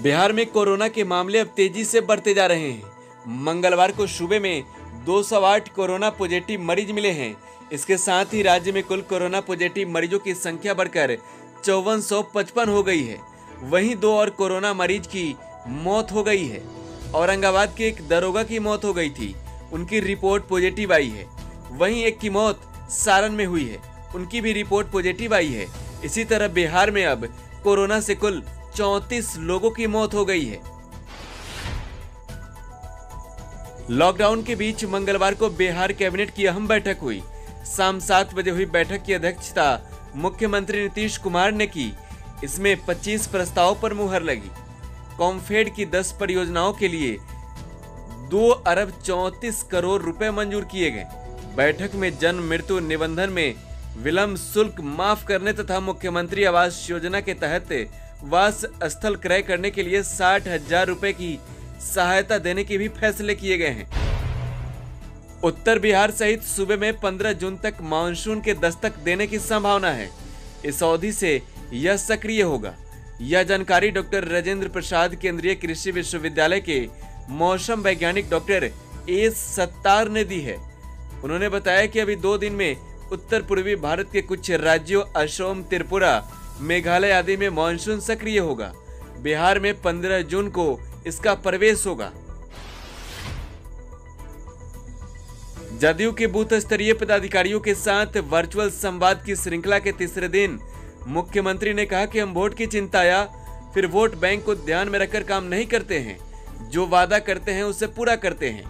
बिहार में कोरोना के मामले अब तेजी से बढ़ते जा रहे हैं। मंगलवार को सूबे में 208 कोरोना पॉजिटिव मरीज मिले हैं। इसके साथ ही राज्य में कुल कोरोना पॉजिटिव मरीजों की संख्या बढ़कर 5455 हो गई है। वहीं 2 और कोरोना मरीज की मौत हो गई है। औरंगाबाद के एक दरोगा की मौत हो गई थी, उनकी रिपोर्ट पॉजिटिव आई है। वहीं एक की मौत सारण में हुई है, उनकी भी रिपोर्ट पॉजिटिव आई है। इसी तरह बिहार में अब कोरोना से कुल 34 लोगों की मौत हो गई है। लॉकडाउन के बीच मंगलवार को बिहार कैबिनेट की अहम बैठक हुई। शाम 7 बजे हुई बैठक की अध्यक्षता मुख्यमंत्री नीतीश कुमार ने की। इसमें 25 प्रस्तावों पर मुहर लगी। कॉम्फेड की 10 परियोजनाओं के लिए 2 अरब 34 करोड़ रुपए मंजूर किए गए। बैठक में जन्म मृत्यु निबंधन में विलंब शुल्क माफ करने तथा मुख्यमंत्री आवास योजना के तहत वास स्थल क्रय करने के लिए 60,000 रुपए की सहायता देने के भी फैसले किए गए हैं। उत्तर बिहार सहित सूबे में 15 जून तक मानसून के दस्तक देने की संभावना है। इस अवधि से यह सक्रिय होगा। यह जानकारी डॉक्टर राजेंद्र प्रसाद केंद्रीय कृषि विश्वविद्यालय के मौसम वैज्ञानिक डॉक्टर ए सत्तार ने दी है। उन्होंने बताया कि अभी 2 दिन में उत्तर पूर्वी भारत के कुछ राज्यों असम, त्रिपुरा, मेघालय आदि में मानसून सक्रिय होगा। बिहार में 15 जून को इसका प्रवेश होगा। जदयू के बूथ स्तरीय पदाधिकारियों के साथ वर्चुअल संवाद की श्रृंखला के तीसरे दिन मुख्यमंत्री ने कहा कि हम वोट की चिंता या फिर वोट बैंक को ध्यान में रखकर काम नहीं करते हैं। जो वादा करते हैं उसे पूरा करते हैं।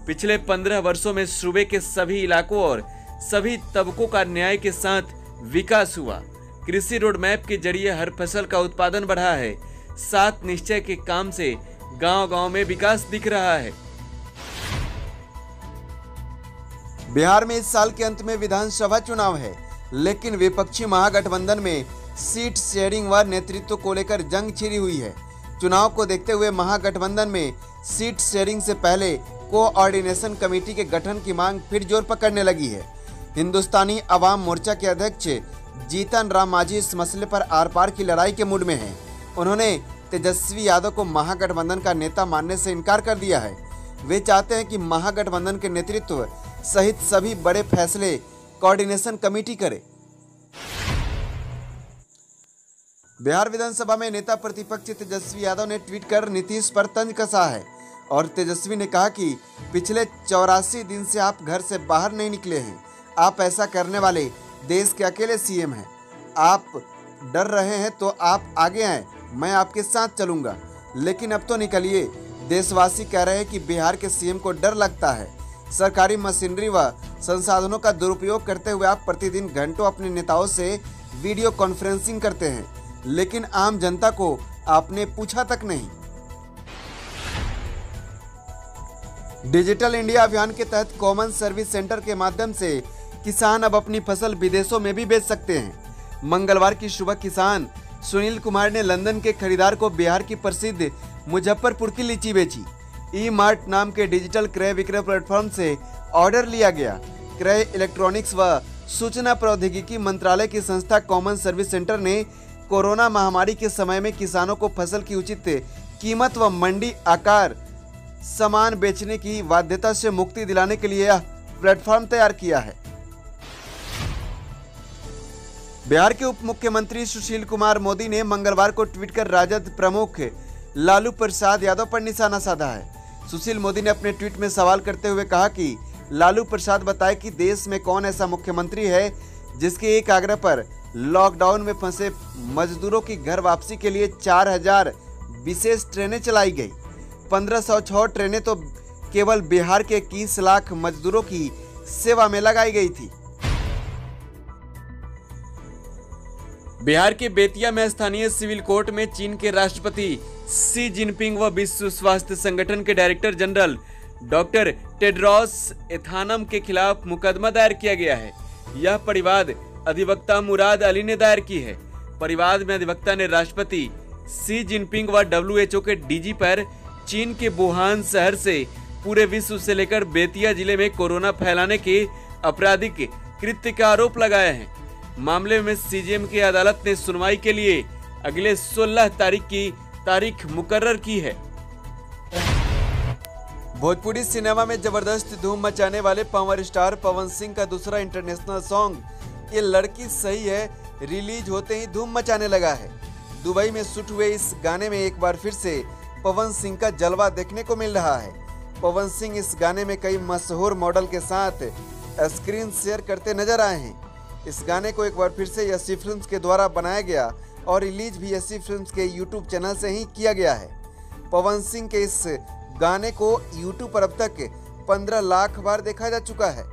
पिछले 15 वर्षों में सूबे के सभी इलाकों और सभी तबकों का न्याय के साथ विकास हुआ। कृषि रोड मैप के जरिए हर फसल का उत्पादन बढ़ा है। 7 निश्चय के काम से गांव-गांव में विकास दिख रहा है। बिहार में इस साल के अंत में विधानसभा चुनाव है, लेकिन विपक्षी महागठबंधन में सीट शेयरिंग व नेतृत्व को लेकर जंग छिड़ी हुई है। चुनाव को देखते हुए महागठबंधन में सीट शेयरिंग से पहले कोऑर्डिनेशन कमेटी के गठन की मांग फिर जोर पकड़ने लगी है। हिंदुस्तानी अवाम मोर्चा के अध्यक्ष जीतन राम मांझी इस मसले पर आर पार की लड़ाई के मूड में हैं। उन्होंने तेजस्वी यादव को महागठबंधन का नेता मानने से इनकार कर दिया है। वे चाहते हैं कि महागठबंधन के नेतृत्व सहित सभी बड़े फैसले कोऑर्डिनेशन कमेटी करे। बिहार विधानसभा में नेता प्रतिपक्ष तेजस्वी यादव ने ट्वीट कर नीतीश पर तंज कसा है और तेजस्वी ने कहा कि पिछले 84 दिन से आप घर से बाहर नहीं निकले हैं। आप ऐसा करने वाले देश के अकेले सीएम हैं। आप डर रहे हैं तो आप आगे आएं, मैं आपके साथ चलूंगा, लेकिन अब तो निकलिए। देशवासी कह रहे हैं कि बिहार के सीएम को डर लगता है। सरकारी मशीनरी व संसाधनों का दुरुपयोग करते हुए आप प्रतिदिन घंटों अपने नेताओं से वीडियो कॉन्फ्रेंसिंग करते हैं, लेकिन आम जनता को आपने पूछा तक नहीं। डिजिटल इंडिया अभियान के तहत कॉमन सर्विस सेंटर के माध्यम से किसान अब अपनी फसल विदेशों में भी बेच सकते हैं। मंगलवार की सुबह किसान सुनील कुमार ने लंदन के खरीदार को बिहार की प्रसिद्ध मुजफ्फरपुर की लीची बेची। ई मार्ट नाम के डिजिटल क्रय विक्रय प्लेटफॉर्म से ऑर्डर लिया गया। क्रय इलेक्ट्रॉनिक्स व सूचना प्रौद्योगिकी मंत्रालय की संस्था कॉमन सर्विस सेंटर ने कोरोना महामारी के समय में किसानों को फसल की उचित कीमत व मंडी आकार सामान बेचने की बाध्यता से मुक्ति दिलाने के लिए यह प्लेटफॉर्म तैयार किया है। बिहार के उप मुख्यमंत्री सुशील कुमार मोदी ने मंगलवार को ट्वीट कर राजद प्रमुख लालू प्रसाद यादव पर निशाना साधा है। सुशील मोदी ने अपने ट्वीट में सवाल करते हुए कहा कि लालू प्रसाद बताए कि देश में कौन ऐसा मुख्यमंत्री है जिसके एक आग्रह पर लॉकडाउन में फंसे मजदूरों की घर वापसी के लिए 4000 विशेष ट्रेनें चलाई गई। 1506 ट्रेनें तो केवल बिहार के 21 लाख मजदूरों की सेवा में लगाई गई थी। बिहार के बेतिया में स्थानीय सिविल कोर्ट में चीन के राष्ट्रपति शी जिनपिंग व विश्व स्वास्थ्य संगठन के डायरेक्टर जनरल डॉक्टर टेड्रोस एथानम के खिलाफ मुकदमा दायर किया गया है। यह परिवाद अधिवक्ता मुराद अली ने दायर की है। परिवाद में अधिवक्ता ने राष्ट्रपति शी जिनपिंग व WHO के डीजी पर चीन के वुहान शहर से पूरे विश्व से लेकर बेतिया जिले में कोरोना फैलाने के आपराधिक कृत्य का आरोप लगाया है। मामले में सीजेएम की अदालत ने सुनवाई के लिए अगले 16 तारीख की तारीख मुकर्रर की है। भोजपुरी सिनेमा में जबरदस्त धूम मचाने वाले पावर स्टार पवन सिंह का दूसरा इंटरनेशनल सॉन्ग ये लड़की सही है रिलीज होते ही धूम मचाने लगा है। दुबई में शूट हुए इस गाने में एक बार फिर से पवन सिंह का जलवा देखने को मिल रहा है। पवन सिंह इस गाने में कई मशहूर मॉडल के साथ स्क्रीन शेयर करते नजर आए हैं। इस गाने को एक बार फिर से यसी फिल्म्स के द्वारा बनाया गया और रिलीज भी यसी फिल्म्स के यूट्यूब चैनल से ही किया गया है। पवन सिंह के इस गाने को यूट्यूब पर अब तक 15 लाख बार देखा जा चुका है।